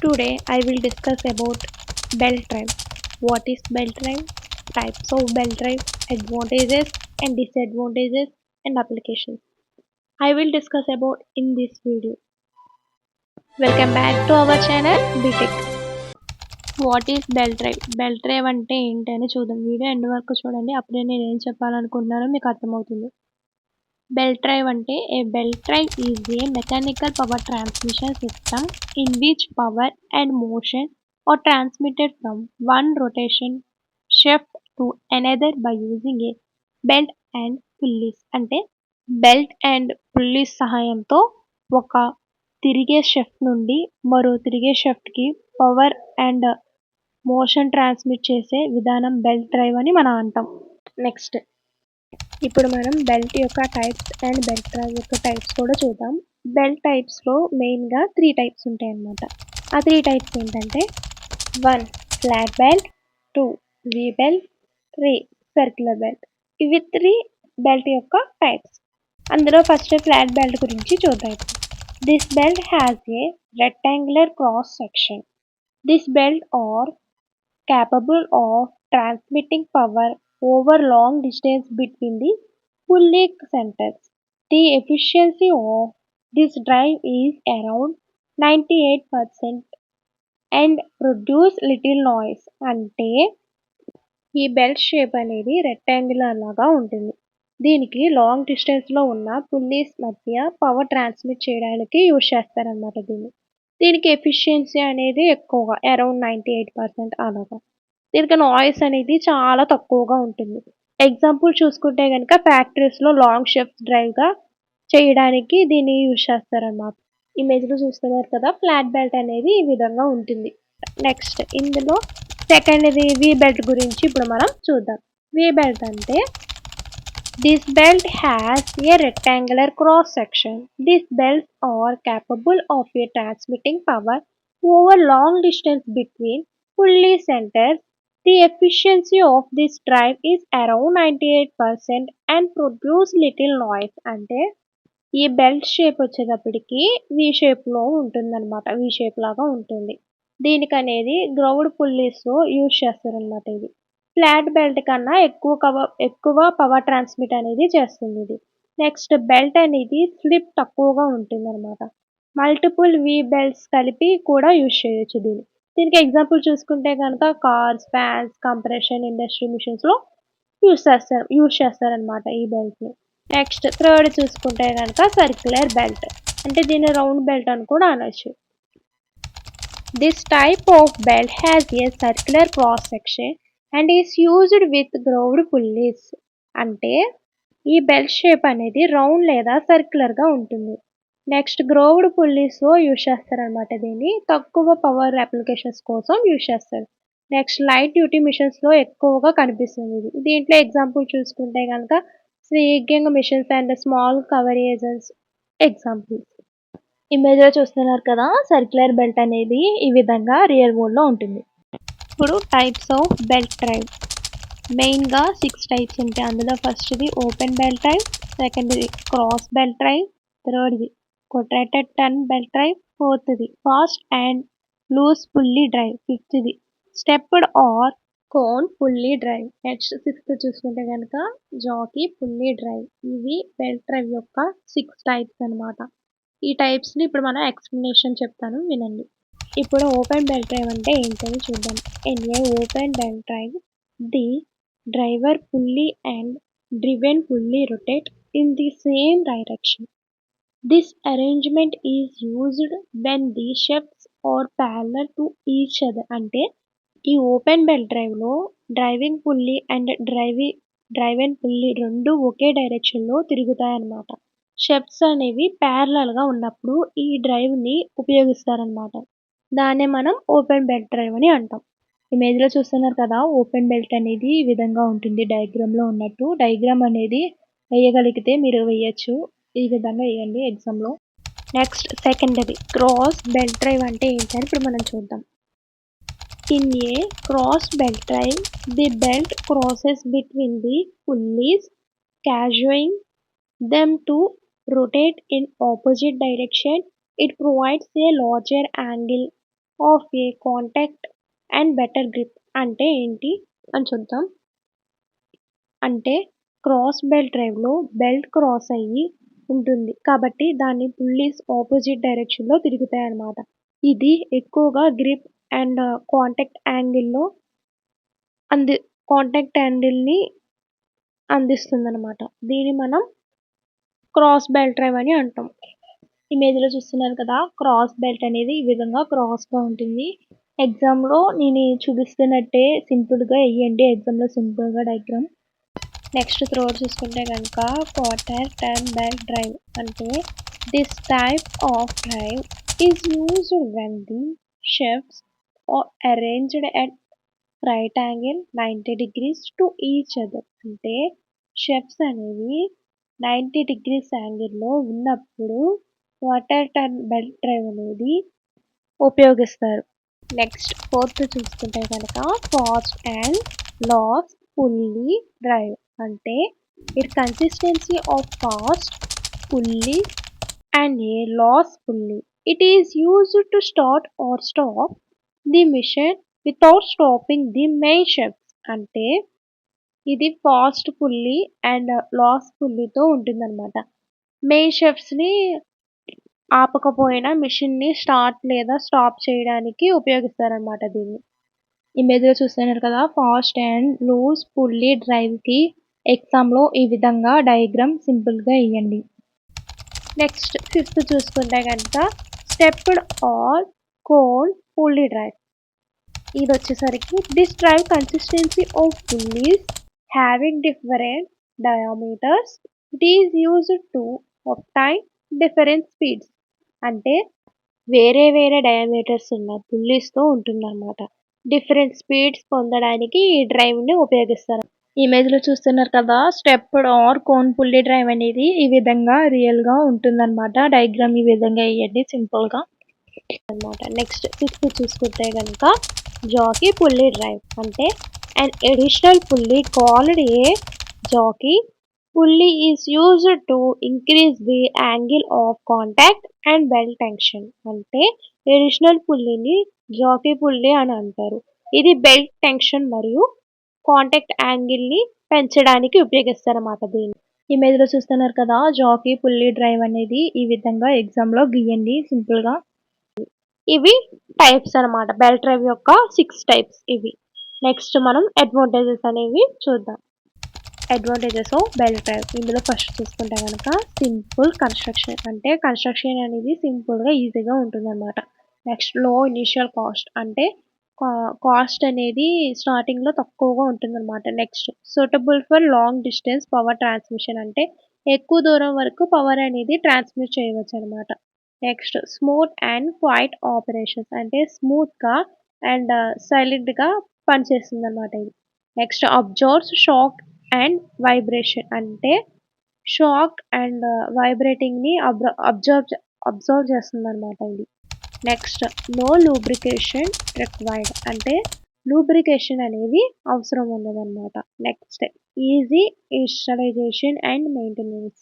Today I will discuss about belt drive. What is belt drive? Types of belt drive, advantages and disadvantages and applications. I will discuss about in this video. Welcome back to our channel BTech. What is belt drive belt drive అంటే ఏంటని చూద్దాం video end వరకు చూడండి అప్పుడే నేను ఏం చెప్పాలనుకుంటున్నానో మీకు అర్థమవుతుంది belt drive ante a belt drive is a mechanical power transmission system in which power and motion are transmitted from one rotation shaft to another by using a belt and pulleys అంటే belt and pulleys సహాయంతో ఒక తిరిగే shaft నుండి మరో తిరిగే షాఫ్ట్కి power and motion transmit చేసే విధానం belt drive అని మనం అంటాం నెక్స్ట్ ఇప్పుడు మనం బెల్ట్ యొక్క టైప్స్ అండ్ బెల్ట్ డ్రైవ్ యొక్క టైప్స్ కూడా చూద్దాం బెల్ట్ టైప్స్లో మెయిన్గా 3 టైప్స్ ఉంటాయి అన్నమాట ఆ 3 టైప్స్ ఏంటంటే 1 flat belt 2 we belt 3 circular belt ఇవి 3 బెల్ట్ యొక్క టైప్స్ అందులో ఫస్ట్ ఫ్లాట్ బెల్ట్ గురించి చూద్దాం this belt has a rectangular cross section this belt are capable of transmitting power over long distance between the pulley centers. The efficiency of this drive is around 98% and produce little noise. అంటే ఈ belt shape అనేది rectangular లాగా ఉంటుంది దీనికి long డిస్టెన్స్లో ఉన్న pulleys మధ్య power transmit చేయడానికి యూజ్ చేస్తారనమాట దీనికి ఎఫిషియన్సీ అనేది ఎక్కువగా అరౌండ్ 98% అలాగా దీనికి నాయిస్ అనేది చాలా తక్కువగా ఉంటుంది ఎగ్జాంపుల్ చూసుకుంటే కనుక ఫ్యాక్టరీస్లో లాంగ్ షిఫ్ట్ డ్రైవ్గా చేయడానికి దీన్ని యూజ్ చేస్తారన్నమాట ఇమేజ్లో చూస్తున్నారు కదా ఫ్లాట్ బెల్ట్ అనేది ఈ విధంగా ఉంటుంది నెక్స్ట్ ఇందులో సెకండ్ది వీ బెల్ట్ గురించి ఇప్పుడు మనం చూద్దాం వీ బెల్ట్ అంటే This belt has a rectangular cross section. These belts are capable of transmitting power over long distance between pulley centers. The efficiency of this drive is around 98% and produce little noise. అంటే ఈ belt shape వచ్చేటప్పటికి we షేప్లో ఉంటుందన్నమాట V shape లాగా ఉంటుంది దీనికి అనేది ground పుల్లీస్లో use చేస్తారనమాట ఇది ఫ్లాట్ బెల్ట్ కన్నా ఎక్కువ పవర్ ట్రాన్స్మిట్ అనేది చేస్తుంది ఇది నెక్స్ట్ బెల్ట్ అనేది స్లిప్ తక్కువగా ఉంటుంది అనమాట మల్టిపుల్ వీ బెల్ట్స్ కలిపి కూడా యూజ్ చేయొచ్చు దీనికి ఎగ్జాంపుల్ చూసుకుంటే కనుక కార్స్ ఫ్యాన్స్ కంప్రెషన్ ఇండస్ట్రీ మిషన్స్లో యూజ్ చేస్తారనమాట ఈ బెల్ట్ని నెక్స్ట్ థర్డ్ చూసుకుంటే కనుక సర్క్యులర్ బెల్ట్ అంటే దీన్ని రౌండ్ బెల్ట్ అని కూడా అనొచ్చు this type of belt has a circular cross section and is used with grooved pulleys అంటే ఈ బెల్ట్ షేప్ అనేది రౌండ్ లేదా సర్క్యులర్గా ఉంటుంది నెక్స్ట్ గ్రౌవ్డ్ పుల్లీస్లో యూజ్ చేస్తారనమాట దీన్ని తక్కువ పవర్ అప్లికేషన్స్ కోసం యూజ్ చేస్తారు నెక్స్ట్ లైట్ డ్యూటీ మిషన్స్లో ఎక్కువగా కనిపిస్తుంది ఇది దీంట్లో ఎగ్జాంపుల్ చూసుకుంటే కనుక స్వీగింగ్ మిషన్స్ and small cover agents examples ఇమేజ్లో చూస్తున్నారు కదా సర్క్యులర్ బెల్ట్ అనేది ఈ విధంగా రియల్ మోడ్లో ఉంటుంది ఇప్పుడు టైప్స్ ఆఫ్ బెల్ట్ డ్రైవ్ మెయిన్గా 6 టైప్స్ ఉంటాయి అందులో ఫస్ట్ది ఓపెన్ బెల్ట్ డ్రైవ్ సెకండ్ది క్రాస్ బెల్ట్ డ్రైవ్ థర్డ్ది కొట్రేటెడ్ టర్న్ బెల్ట్ డ్రైవ్ ఫోర్త్ది fast and loose pulley drive ఫిఫ్త్ది stepped or cone pulley drive next sixth చూసుకుంటే కనుక జాకీ పుల్లీ డ్రైవ్ ఇవి బెల్ట్ డ్రైవ్ యొక్క 6 టైప్స్ అనమాట ఈ టైప్స్ని ఇప్పుడు మనం ఎక్స్ప్లెనేషన్ చెప్తాను వినండి ఇప్పుడు ఓపెన్ బెల్ట్ డ్రైవ్ అంటే ఏంటని చూద్దాం in a open belt drive the driver pulley and driven pulley rotate in the same direction this arrangement is used when the shafts are parallel to each other అంటే ఈ open belt డ్రైవ్లో driving pulley and driven pulley రెండు ఒకే డైరెక్షన్లో తిరుగుతాయన్నమాట shafts అనేవి ప్యారలల్గా ఉన్నప్పుడు ఈ డ్రైవ్ని ఉపయోగిస్తారనమాట దాన్నే మనం ఓపెన్ బెల్ట్ డ్రైవ్ అని అంటాం ఇమేజ్లో చూస్తున్నారు కదా ఓపెన్ బెల్ట్ అనేది ఈ విధంగా ఉంటుంది డయాగ్రామ్లో ఉన్నట్టు డయాగ్రామ్ అనేది వేయగలిగితే మీరు వేయచ్చు ఈ విధంగా వేయండి ఎగ్జామ్లో next secondary cross belt drive అంటే ఏంటని ఇప్పుడు మనం చూద్దాం in a cross belt drive the belt crosses between the pulleys causing them to rotate in opposite direction. It provides a larger angle of a contact and better grip అంటే ఏంటి అని చూద్దాం. అంటే క్రాస్ బెల్ట్ డ్రైవ్లో belt cross అయ్యి ఉంటుంది కాబట్టి దాన్ని పుల్లీస్ ఆపోజిట్ డైరెక్షన్లో తిరుగుతాయి అన్నమాట. ఇది ఎక్కువగా గ్రిప్ అండ్ అంది కాంటాక్ట్ యాంగిల్ని అందిస్తుందన్నమాట. దీన్ని మనం క్రాస్ బెల్ట్ డ్రైవ్ అని అంటాం. ఇమేజ్లో చూస్తున్నారు కదా, క్రాస్ బెల్ట్ అనేది ఈ విధంగా క్రాస్గా ఉంటుంది. ఎగ్జామ్లో నేను చూపిస్తున్నట్టే సింపుల్గా వేయండి, ఎగ్జామ్లో సింపుల్గా డయాగ్రామ్. నెక్స్ట్ థర్డ్ చూసుకుంటే కనుక క్వార్టర్ టర్న్ బెల్ట్ డ్రైవ్ అంటే this type of drive is used when the shafts are arranged at right angle 90 degrees to each other. అంటే షాఫ్ట్స్ అనేవి 90 degrees యాంగిల్లో ఉన్నప్పుడు క్వార్టర్ టర్న్ బెల్ట్ డ్రైవ్ అనేది ఉపయోగిస్తారు. Next fourth చూసుకుంటే కనుక fast and loose pulley drive అంటే it consistency of fast pulley and a loose pulley. It is used to start or stop the machine without stopping the main shafts. అంటే ఇది fast pulley and loose పుల్లీతో ఉంటుందన్నమాట. Main షాఫ్ట్స్ని ఆపకపోయినా మిషన్ని start లేదా stop చేయడానికి ఉపయోగిస్తారనమాట దీన్ని. ఇమేజ్లో చూస్తున్నారు కదా, ఫాస్ట్ అండ్ లూజ్ పుల్లీ డ్రైవ్కి ఎగ్జామ్లో ఈ విధంగా డయాగ్రామ్ సింపుల్గా వేయండి. నెక్స్ట్ ఫిఫ్త్ చూసుకుంటే కనుక stepped or cone pulley drive. ఇది వచ్చేసరికి this drive consistency of pulleys having different diameters. It is used to obtain different speeds. అంటే వేరే వేరే డయామీటర్స్ ఉన్న పుల్లీస్తో ఉంటుందన్నమాట. డిఫరెంట్ స్పీడ్స్ పొందడానికి ఈ డ్రైవ్ని ఉపయోగిస్తారు. ఇమేజ్లో చూస్తున్నారు కదా, stepped or cone pulley drive అనేది ఈ విధంగా రియల్గా ఉంటుందన్నమాట. డయాగ్రామ్ ఈ విధంగా వేయండి సింపుల్గా అన్నమాట. నెక్స్ట్ సిక్స్త్ చూసుకుంటే కనుక జాకీ పుల్లీ డ్రైవ్ అంటే an additional pulley called a jockey pulley is used to increase the angle of contact and belt tension. అంటే అడిషనల్ పుల్లీని జాకీ పుల్లీ అని అంటారు. ఇది బెల్ట్ టెన్షన్ మరియు కాంటాక్ట్ యాంగిల్ని పెంచడానికి ఉపయోగిస్తారన్నమాట దీన్ని. ఇమేజ్లో చూస్తున్నారు కదా, జాకీ పుల్లీ డ్రైవ్ అనేది ఈ విధంగా ఎగ్జామ్లో గీయండి సింపుల్గా. ఇవి టైప్స్ అన్నమాట, బెల్ట్ డ్రైవ్ యొక్క 6 టైప్స్ ఇవి. నెక్స్ట్ మనం అడ్వాంటేజెస్ అనేవి చూద్దాం. Advantages of belt drive. ఇందులో ఫస్ట్ చూసుకుంటే కనుక సింపుల్ కన్స్ట్రక్షన్ అంటే కన్స్ట్రక్షన్ అనేది సింపుల్గా ఈజీగా ఉంటుందన్నమాట. నెక్స్ట్ లో ఇనిషియల్ కాస్ట్ అంటే కాస్ట్ అనేది స్టార్టింగ్లో తక్కువగా ఉంటుందన్నమాట. Next suitable for long distance power transmission అంటే ఎక్కువ దూరం వరకు పవర్ అనేది ట్రాన్స్మిట్ చేయవచ్చు అనమాట. Next smooth and quiet operations అంటే స్మూత్గా అండ్ సైలెంట్గా పనిచేస్తుంది అనమాట ఇది. Next absorbs shock and vibration అంటే షాక్ అండ్ వైబ్రేటింగ్ని అబ్జర్వ్ చేస్తుంది అనమాట ఇది. నెక్స్ట్ నో లూబ్రికేషన్ రిక్వైర్డ్ అంటే లూబ్రికేషన్ అనేది అవసరం ఉండదన్నమాట. Next easy initialisation and maintenance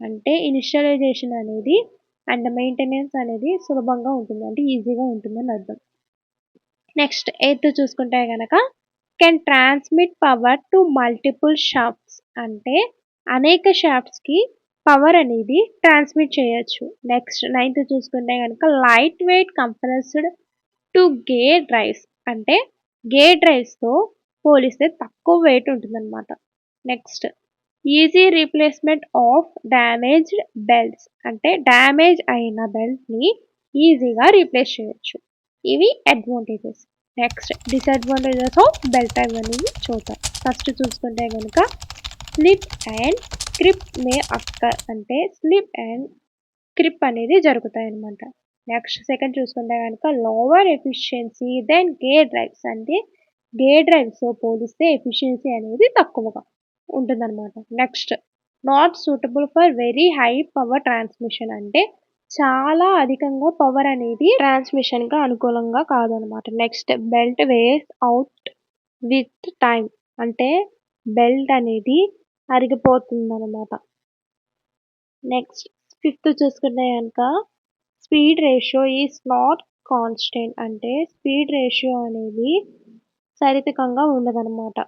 అంటే ఇనిషియలైజేషన్ అనేది అండ్ మెయింటెనెన్స్ అనేది సులభంగా ఉంటుంది, అంటే ఈజీగా ఉంటుందని అర్థం. నెక్స్ట్ ఎయిత్ చూసుకుంటే కనుక can transmit power to multiple shafts అంటే అనేక షాఫ్ట్స్కి పవర్ అనేది ట్రాన్స్మిట్ చేయొచ్చు. నెక్స్ట్ నైన్త్ చూసుకుంటే కనుక light weight compressed to gear drives అంటే గేర్ డ్రైవ్స్తో పోలిస్తే తక్కువ వెయిట్ ఉంటుందన్నమాట. Next easy replacement of damaged belts అంటే డ్యామేజ్ అయిన బెల్ట్ని ఈజీగా రీప్లేస్ చేయొచ్చు. ఇవి advantages. Next disadvantages of belt drive అనేది చూద్దాం. ఫస్ట్ చూసుకుంటే కనుక స్లిప్ అండ్ క్రిప్ మే అక్కర్ అంటే స్లిప్ అండ్ క్రిప్ అనేది జరుగుతాయి అన్నమాట. నెక్స్ట్ సెకండ్ చూసుకుంటే కనుక lower efficiency then gear drives అంటే గేర్ డ్రైవ్స్తో పోలిస్తే ఎఫిషియన్సీ అనేది తక్కువగా ఉంటుందన్నమాట. Next not suitable for very high power transmission అంటే చాలా అధికంగా పవర్ అనేది ట్రాన్స్మిషన్గా అనుకూలంగా కాదనమాట. Next belt wears out with time అంటే బెల్ట్ అనేది అరిగిపోతుందన్నమాట. నెక్స్ట్ ఫిఫ్త్ చూసుకుంటే కనుక speed ratio is not constant అంటే స్పీడ్ రేషియో అనేది సరితకంగా ఉండదనమాట.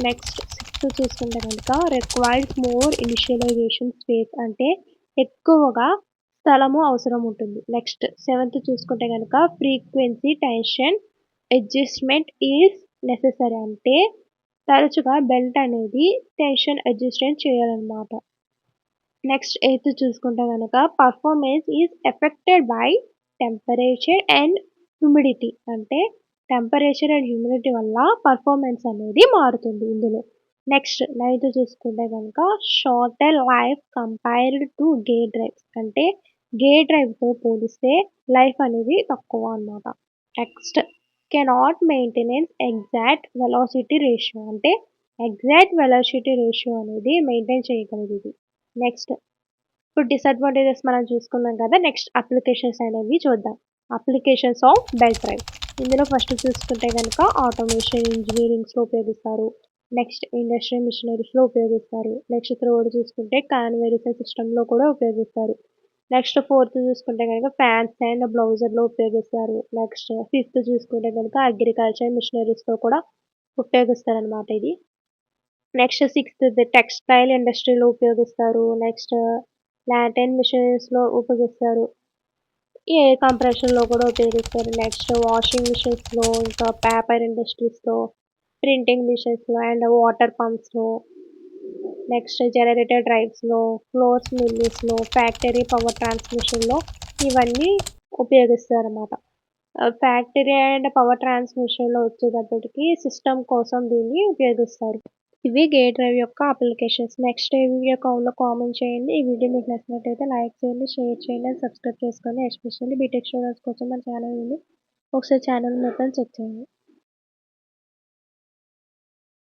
నెక్స్ట్ సిక్స్త్ చూసుకుంటే కనుక రిక్వైర్స్ మోర్ ఇనిషియలైజేషన్ స్పేస్ అంటే ఎక్కువగా స్థలము అవసరం ఉంటుంది. నెక్స్ట్ సెవెంత్ చూసుకుంటే కనుక frequency tension adjustment is necessary అంటే తరచుగా బెల్ట్ అనేది టెన్షన్ అడ్జస్ట్మెంట్ చేయాలన్నమాట. నెక్స్ట్ ఎయిత్ చూసుకుంటే కనుక performance is affected by temperature and humidity అంటే టెంపరేచర్ అండ్ హ్యూమిడిటీ వల్ల పర్ఫార్మెన్స్ అనేది మారుతుంది ఇందులో. నెక్స్ట్ నైన్త్ చూసుకుంటే కనుక shorter life compared to gear drives అంటే గేర్ డ్రైవ్తో పోలిస్తే లైఫ్ అనేది తక్కువ అన్నమాట. Next cannot maintenance exact velocity ratio అంటే ఎగ్జాక్ట్ వెలాసిటీ రేషియో అనేది మెయింటైన్ చేయగలదు ఇది. నెక్స్ట్ ఇప్పుడు డిసడ్వాంటేజెస్ మనం చూసుకున్నాం కదా. నెక్స్ట్ అప్లికేషన్స్ అనేవి చూద్దాం. అప్లికేషన్స్ ఆఫ్ బెల్ట్ డ్రైవ్ ఇందులో ఫస్ట్ చూసుకుంటే కనుక ఆటోమేషన్ ఇంజనీరింగ్స్లో ఉపయోగిస్తారు. నెక్స్ట్ ఇండస్ట్రియల్ మిషనరీస్లో ఉపయోగిస్తారు. నెక్స్ట్ థర్డ్ చూసుకుంటే కాన్వేరిసల్ సిస్టంలో కూడా ఉపయోగిస్తారు. నెక్స్ట్ ఫోర్త్ చూసుకుంటే కనుక ఫ్యాన్స్ అండ్ బ్లౌజర్లో ఉపయోగిస్తారు. నెక్స్ట్ ఫిఫ్త్ చూసుకుంటే కనుక అగ్రికల్చర్ మిషనరీస్లో కూడా ఉపయోగిస్తారనమాట ఇది. నెక్స్ట్ సిక్స్త్ టెక్స్టైల్ ఇండస్ట్రీలో ఉపయోగిస్తారు. నెక్స్ట్ లాటెన్ మిషన్స్లో ఉపయోగిస్తారు. ఎయిర్ కంప్రెషన్లో కూడా ఉపయోగిస్తారు. నెక్స్ట్ వాషింగ్ మిషన్స్లో ఇంకా పేపర్ ఇండస్ట్రీస్లో ప్రింటింగ్ మిషన్స్లో అండ్ వాటర్ పంప్స్లో నెక్స్ట్ జనరేటర్ డ్రైవ్స్లో ఫ్లోర్స్ మిల్లీస్లో ఫ్యాక్టరీ పవర్ ట్రాన్స్మిషన్లో ఇవన్నీ ఉపయోగిస్తారన్నమాట. ఫ్యాక్టరీ అండ్ పవర్ ట్రాన్స్మిషన్లో వచ్చేటప్పటికి సిస్టమ్ కోసం దీన్ని ఉపయోగిస్తారు. ఇవి గేర్ డ్రైవ్ యొక్క అప్లికేషన్స్. నెక్స్ట్ ఈ వీడియో కాల్లో కామెంట్ చేయండి. ఈ వీడియో మీకు నచ్చినట్టయితే లైక్ చేయండి, షేర్ చేయండి అండ్ సబ్స్క్రైబ్ చేసుకోండి. ఎస్పెషల్లీ బీటెక్ స్టూడెంట్స్ కోసం మన ఛానల్ ఉంది. ఒకసారి ఛానల్ మొత్తం చెక్ చేయండి.